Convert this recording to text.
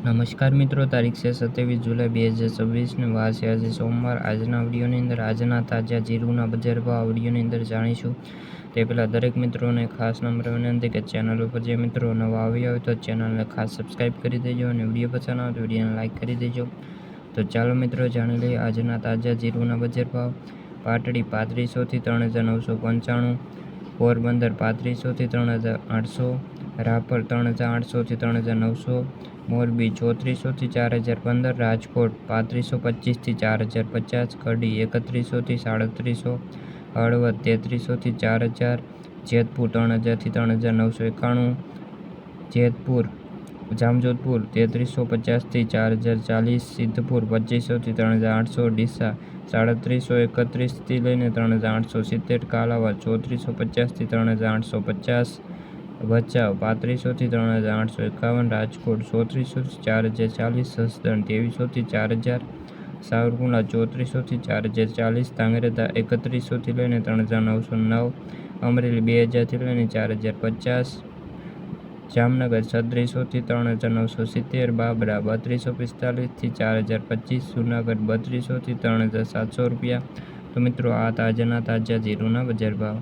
નમસ્કાર મિત્રો, તારીખ છે 27 જુલાઈ 2026 ને વાર છે આજે સોમવાર। આજના વિડીયોની અંદર આજના તાજા જીરુના બજાર ભાવ વિડીયોની અંદર જાણીશું। તે પહેલાં દરેક મિત્રોને ખાસ નમ્ર વિનંતી કે ચેનલ ઉપર જે મિત્રો નવા આવ્યા હોય તો ચેનલને ખાસ સબસ્ક્રાઈબ કરી દેજો અને વિડીયો પસંદ આવે તો વિડીયોને લાઇક કરી દેજો। તો ચાલો મિત્રો જાણી લઈએ આજના તાજા જીરુના બજાર ભાવ। પાટડી 3500 થી 3995, પોરબંદર 3500 થી 3800, રાપર 3800 થી 3900, મોરબી 3400 થી 4015, રાજકોટ 3525 થી 4050, કડી 3100 થી 3700, હળવદ 3300 થી 4000, જેતપુર 3000 થી 3991, જામજોધપુર 3350 થી 4040, સિદ્ધપુર 2500 થી 3800, ડીસા 3731 થી લઈને 3870, કાલાવાડ 3450 થી 3850, ભચાઉ 3500 થી 3851, રાજકોટ 130 થી 4040, જસદણ 2300 થી 4000, સાવરકુંડલા 3400 થી 4040, ધાંગધ્રા 3100 થી લઈને 3909, અમરેલી 2000 થી લઈને 4050, જામનગર 3600 થી 3970, બાબરા 3245 થી 4025, જૂનાગઢ 3200 થી 3700 રૂપિયા। તો મિત્રો આ તાજા જીરુના બજાર ભાવ।